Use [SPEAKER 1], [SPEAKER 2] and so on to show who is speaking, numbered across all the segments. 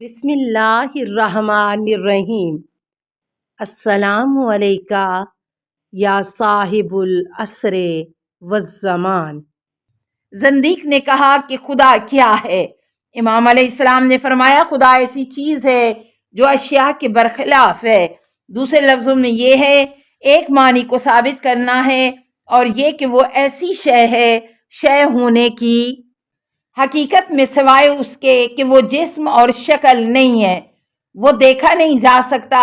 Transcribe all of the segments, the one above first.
[SPEAKER 1] بسم اللہ الرحمن الرحیم۔ السلام علیکہ یا صاحب العصر والزمان۔ زندیق نے کہا کہ خدا کیا ہے؟ امام علیہ السلام نے فرمایا خدا ایسی چیز ہے جو اشیاء کے برخلاف ہے۔ دوسرے لفظوں میں یہ ہے، ایک معنی کو ثابت کرنا ہے اور یہ کہ وہ ایسی شے ہے، شے ہونے کی حقیقت میں سوائے اس کے کہ وہ جسم اور شکل نہیں ہے، وہ دیکھا نہیں جا سکتا،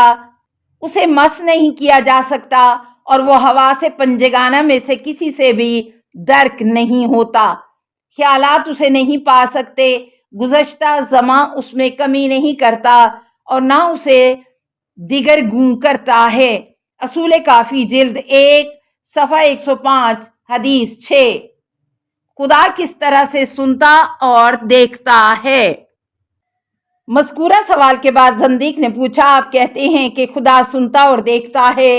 [SPEAKER 1] اسے مس نہیں کیا جا سکتا اور وہ حواس پنجگانہ میں سے کسی سے بھی درک نہیں ہوتا۔ خیالات اسے نہیں پا سکتے، گزشتہ زمان اس میں کمی نہیں کرتا اور نہ اسے دیگر گوں کرتا ہے۔ اصول کافی جلد 1 صفحہ 105 حدیث 6۔ خدا کس طرح سے سنتا اور دیکھتا ہے؟ مذکورہ سوال کے بعد زندیق نے پوچھا، آپ کہتے ہیں کہ خدا سنتا اور دیکھتا ہے؟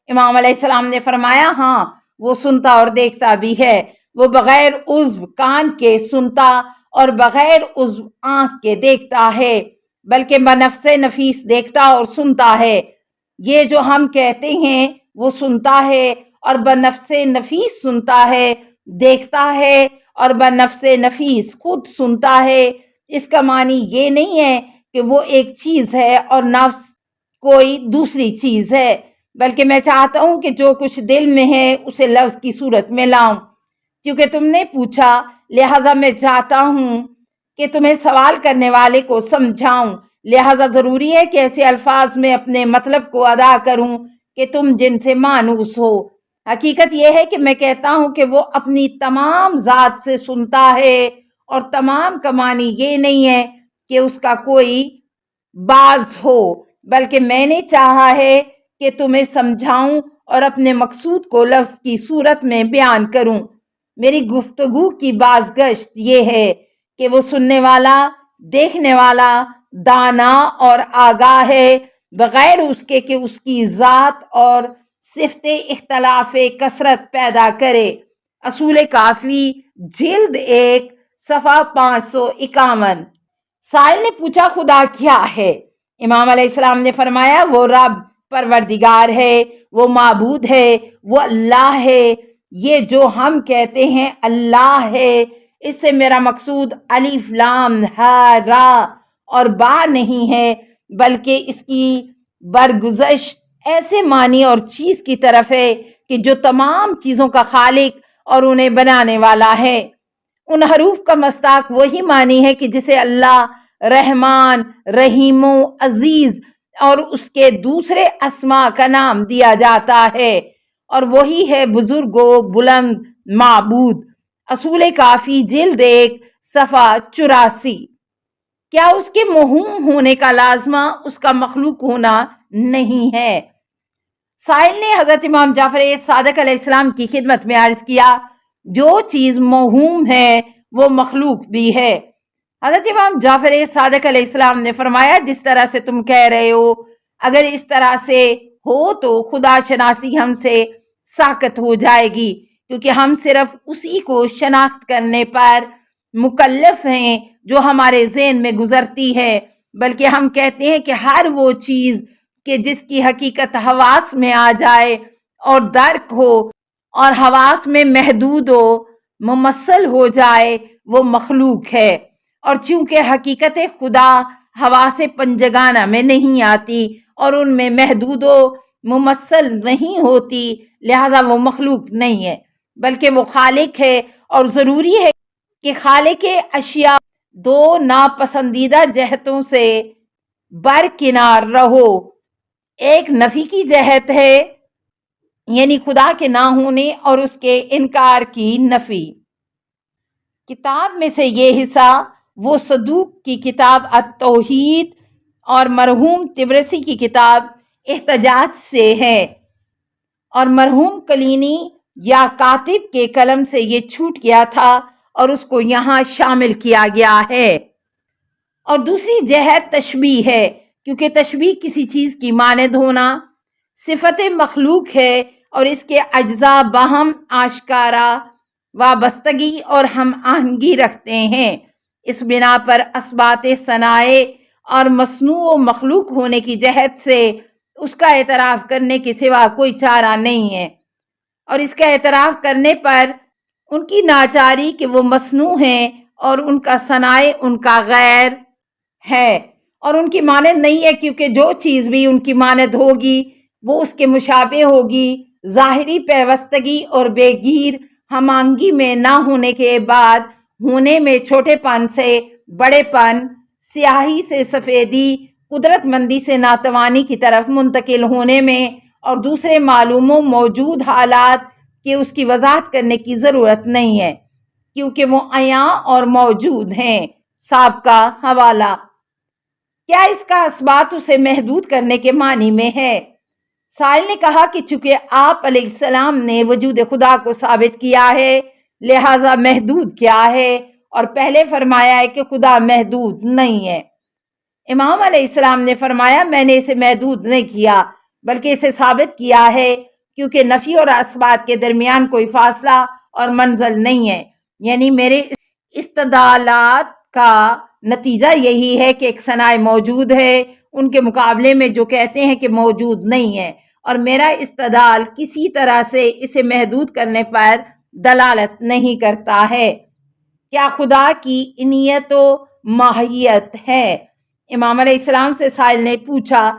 [SPEAKER 1] امام علیہ السلام نے فرمایا ہاں، وہ سنتا اور دیکھتا بھی ہے۔ وہ بغیر عضو کان کے سنتا اور بغیر عضو آنکھ کے دیکھتا ہے، بلکہ بنفس نفیس دیکھتا اور سنتا ہے۔ یہ جو ہم کہتے ہیں وہ سنتا ہے اور بنفس نفیس سنتا ہے، دیکھتا ہے اور بنفس نفیس خود سنتا ہے، اس کا معنی یہ نہیں ہے کہ وہ ایک چیز ہے اور نفس کوئی دوسری چیز ہے، بلکہ میں چاہتا ہوں کہ جو کچھ دل میں ہے اسے لفظ کی صورت میں لاؤں۔ کیونکہ تم نے پوچھا لہٰذا میں چاہتا ہوں کہ تمہیں سوال کرنے والے کو سمجھاؤں، لہٰذا ضروری ہے کہ ایسے الفاظ میں اپنے مطلب کو ادا کروں کہ تم جن سے مانوس ہو۔ حقیقت یہ ہے کہ میں کہتا ہوں کہ وہ اپنی تمام ذات سے سنتا ہے، اور تمام کا معنی یہ نہیں ہے کہ اس کا کوئی باز ہو، بلکہ میں نے چاہا ہے کہ تمہیں سمجھاؤں اور اپنے مقصود کو لفظ کی صورت میں بیان کروں۔ میری گفتگو کی بازگشت یہ ہے کہ وہ سننے والا، دیکھنے والا، دانا اور آگاہ ہے، بغیر اس کے کہ اس کی ذات اور صفت اختلاف کثرت پیدا کرے۔ اصول کافی جلد 1 صفحہ 551۔ سائل نے پوچھا خدا کیا ہے؟ امام علیہ السلام نے فرمایا وہ رب پروردگار ہے، وہ معبود ہے، وہ اللہ ہے۔ یہ جو ہم کہتے ہیں اللہ ہے، اس سے میرا مقصود الف لام ہا را اور با نہیں ہے، بلکہ اس کی برگزشت ایسے معنی اور چیز کی طرف ہے کہ جو تمام چیزوں کا خالق اور انہیں بنانے والا ہے۔ ان حروف کا مصداق وہی معنی ہے کہ جسے اللہ رحمان، رحیم و عزیز اور اس کے دوسرے اسماء کا نام دیا جاتا ہے، اور وہی ہے بزرگ و بلند معبود۔ اصول کافی جلد 1 صفحہ 84۔ کیا اس کے موہوم ہونے کا لازمہ اس کا مخلوق ہونا نہیں ہے؟ سائل نے حضرت امام جعفر صادق علیہ السلام کی خدمت میں عرض کیا، جو چیز موہوم ہے وہ مخلوق بھی ہے۔ حضرت امام جعفر صادق علیہ السلام نے فرمایا جس طرح سے تم کہہ رہے ہو، اگر اس طرح سے ہو تو خدا شناسی ہم سے ساقط ہو جائے گی، کیونکہ ہم صرف اسی کو شناخت کرنے پر مکلف ہیں جو ہمارے ذہن میں گزرتی ہے، بلکہ ہم کہتے ہیں کہ ہر وہ چیز کہ جس کی حقیقت حواس میں آ جائے اور درک ہو اور حواس میں محدود و ممثل ہو جائے وہ مخلوق ہے، اور چونکہ حقیقت خدا حواس پنجگانہ میں نہیں آتی اور ان میں محدود و ممثل نہیں ہوتی، لہذا وہ مخلوق نہیں ہے بلکہ وہ خالق ہے، اور ضروری ہے کہ خالق اشیاء دو ناپسندیدہ جہتوں سے برکنار رہو۔ ایک نفی کی جہت ہے، یعنی خدا کے نہ ہونے اور اس کے انکار کی نفی۔ کتاب میں سے یہ حصہ وہ صدوق کی کتاب التوحید اور مرحوم طبرسی کی کتاب احتجاج سے ہے، اور مرحوم کلینی یا کاتب کے قلم سے یہ چھوٹ گیا تھا اور اس کو یہاں شامل کیا گیا ہے۔ اور دوسری جہت تشبیہ ہے، کیونکہ تشبیہ کسی چیز کی مانند ہونا صفت مخلوق ہے اور اس کے اجزاء باہم آشکارا وابستگی اور ہم آہنگی رکھتے ہیں۔ اس بنا پر اثبات ثنائے اور مصنوع و مخلوق ہونے کی جہت سے اس کا اعتراف کرنے کے سوا کوئی چارہ نہیں ہے، اور اس کا اعتراف کرنے پر ان کی ناچاری کہ وہ مصنوع ہیں اور ان کا ثنائے ان کا غیر ہے اور ان کی مانند نہیں ہے، کیونکہ جو چیز بھی ان کی مانند ہوگی وہ اس کے مشابہ ہوگی۔ ظاہری پیوستگی اور بے گیر ہمانگی میں نہ ہونے کے بعد ہونے میں چھوٹے پن سے بڑے پن، سیاہی سے سفیدی، قدرت مندی سے ناتوانی کی طرف منتقل ہونے میں اور دوسرے معلوم و موجود حالات کہ اس کی وضاحت کرنے کی ضرورت نہیں ہے، کیونکہ وہ عیاں اور موجود ہیں۔ سابقہ حوالہ۔ کیا اس کا اثبات اسے محدود کرنے کے معنی میں ہے؟ سائل نے کہا کہ چونکہ آپ علیہ السلام نے وجود خدا کو ثابت کیا ہے لہٰذا محدود کیا ہے، اور پہلے فرمایا ہے کہ خدا محدود نہیں ہے۔ امام علیہ السلام نے فرمایا میں نے اسے محدود نہیں کیا بلکہ اسے ثابت کیا ہے، کیونکہ نفی اور اثبات کے درمیان کوئی فاصلہ اور منزل نہیں ہے، یعنی میرے استدلالات کا نتیجہ یہی ہے کہ ایک صنائع موجود ہے ان کے مقابلے میں جو کہتے ہیں کہ موجود نہیں ہے، اور میرا استدلال کسی طرح سے اسے محدود کرنے پر دلالت نہیں کرتا ہے۔ کیا خدا کی انیت و ماہیت ہے؟ امام علیہ السلام سے سائل نے پوچھا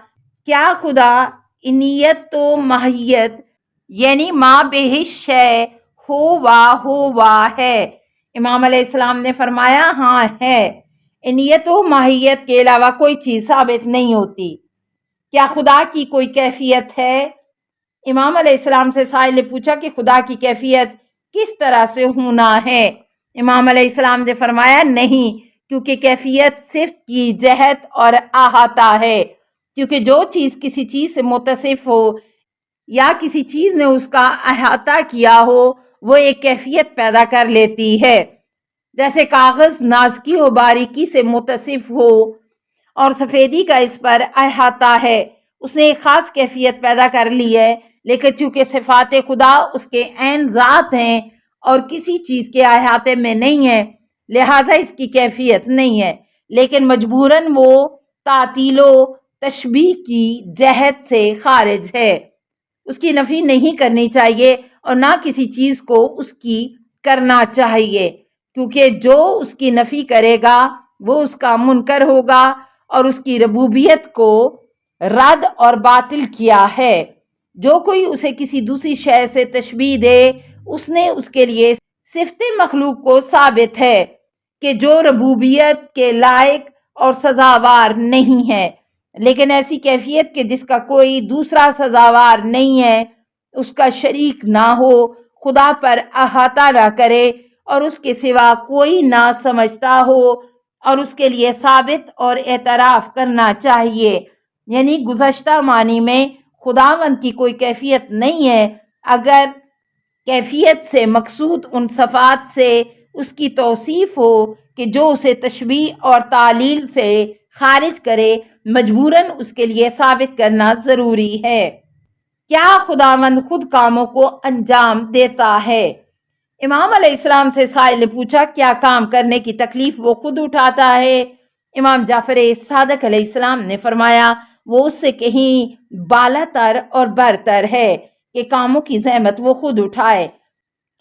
[SPEAKER 1] کیا خدا انیت و ماہیت یعنی ما بہ شے ہوا ہے؟ امام علیہ السلام نے فرمایا ہاں ہے۔ انیت و ماہیت کے علاوہ کوئی چیز ثابت نہیں ہوتی۔ کیا خدا کی کوئی کیفیت ہے؟ امام علیہ السلام سے سائل نے پوچھا کہ خدا کی کیفیت کس طرح سے ہونا ہے؟ امام علیہ السلام نے فرمایا نہیں، کیونکہ کیفیت صفت کی جہت اور احاطہ ہے، کیونکہ جو چیز کسی چیز سے متصف ہو یا کسی چیز نے اس کا احاطہ کیا ہو وہ ایک کیفیت پیدا کر لیتی ہے۔ جیسے کاغذ نازکی و باریکی سے متصف ہو اور سفیدی کا اس پر احاطہ ہے، اس نے ایک خاص کیفیت پیدا کر لی ہے، لیکن چونکہ صفات خدا اس کے عین ذات ہیں اور کسی چیز کے احاطے میں نہیں ہے لہٰذا اس کی کیفیت نہیں ہے، لیکن مجبوراً وہ تعطیل و تشبیہ کی جہت سے خارج ہے۔ اس کی نفی نہیں کرنی چاہیے اور نہ کسی چیز کو اس کی کرنا چاہیے، کیونکہ جو اس کی نفی کرے گا وہ اس کا منکر ہوگا اور اس کی ربوبیت کو رد اور باطل کیا ہے۔ جو کوئی اسے کسی دوسری شے سے تشبیہ دے اس نے اس کے لیے صفت مخلوق کو ثابت ہے کہ جو ربوبیت کے لائق اور سزاوار نہیں ہے، لیکن ایسی کیفیت کہ جس کا کوئی دوسرا سزاوار نہیں ہے، اس کا شریک نہ ہو، خدا پر احاطہ نہ کرے اور اس کے سوا کوئی نہ سمجھتا ہو، اور اس کے لیے ثابت اور اعتراف کرنا چاہیے، یعنی گزشتہ معنی میں خداوند کی کوئی کیفیت نہیں ہے۔ اگر کیفیت سے مقصود ان صفات سے اس کی توصیف ہو کہ جو اسے تشبیہ اور تعلیل سے خارج کرے، مجبوراً اس کے لیے ثابت کرنا ضروری ہے۔ کیا خداوند خود کاموں کو انجام دیتا ہے؟ امام علیہ السلام سے سائل نے پوچھا کیا کام کرنے کی تکلیف وہ خود اٹھاتا ہے؟ امام جعفر صادق علیہ السلام نے فرمایا وہ اس سے کہیں بالاتر اور برتر ہے کہ کاموں کی زحمت وہ خود اٹھائے،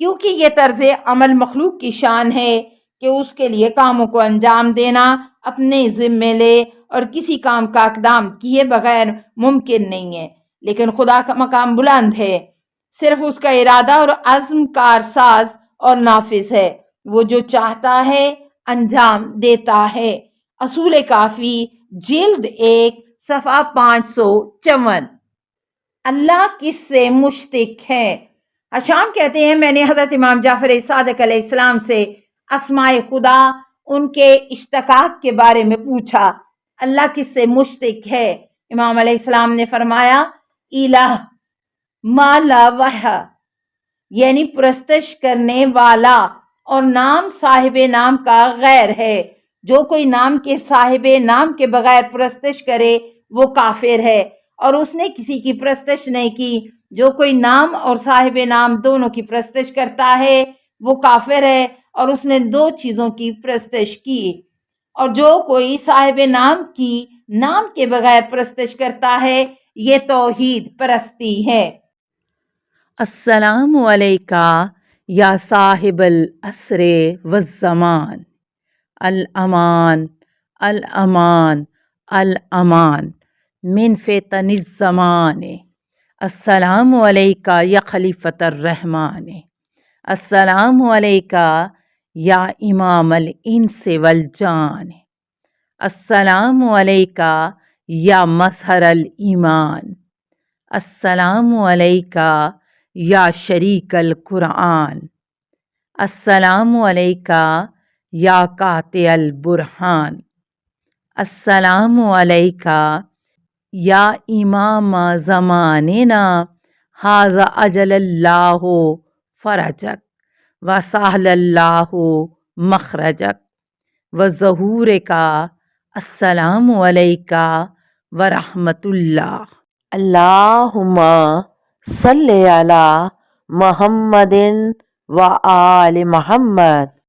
[SPEAKER 1] کیونکہ یہ طرز عمل مخلوق کی شان ہے کہ اس کے لیے کاموں کو انجام دینا اپنے ذمے لے اور کسی کام کا اقدام کیے بغیر ممکن نہیں ہے، لیکن خدا کا مقام بلند ہے، صرف اس کا ارادہ اور عزم کارساز اور نافذ ہے، وہ جو چاہتا ہے انجام دیتا ہے۔ اصول کافی جلد 1 صفحہ 554۔ اللہ کس سے مشتق ہے؟ حشام کہتے ہیں میں نے حضرت امام جعفر صادق علیہ السلام سے اسماء خدا ان کے اشتقاق کے بارے میں پوچھا، اللہ کس سے مشتق ہے؟ امام علیہ السلام نے فرمایا الہ ما لا وجہ، یعنی پرستش کرنے والا، اور نام صاحب نام کا غیر ہے۔ جو کوئی نام کے صاحب نام کے بغیر پرستش کرے وہ کافر ہے، اور اس نے کسی کی پرستش نہیں کی۔ جو کوئی نام اور صاحب نام دونوں کی پرستش کرتا ہے وہ کافر ہے، اور اس نے 2 چیزوں کی پرستش کی۔ اور جو کوئی صاحب نام کی نام کے بغیر پرستش کرتا ہے یہ توحید پرستی ہے۔ السلام علیکہ یا صاحب العصر والزمان، الامان الامان الامان من فتن الزمان، السلام علیکہ یا خلیفۃ الرحمن، السلام علیکہ یا امام الانس والجان، السلام علیکہ یا مظہر الایمان، السلام علیکہ یا شریک القرآن، السلام علیکہ یا قاطع البرہان، السلام علیکہ یا امام زماننا ھذا اجل اللہ فرجک وسہل اللہ مخرجک وظہورک، السلام علیکہ ورحمۃ اللہ۔ اللہم صلی علی محمد و آل محمد۔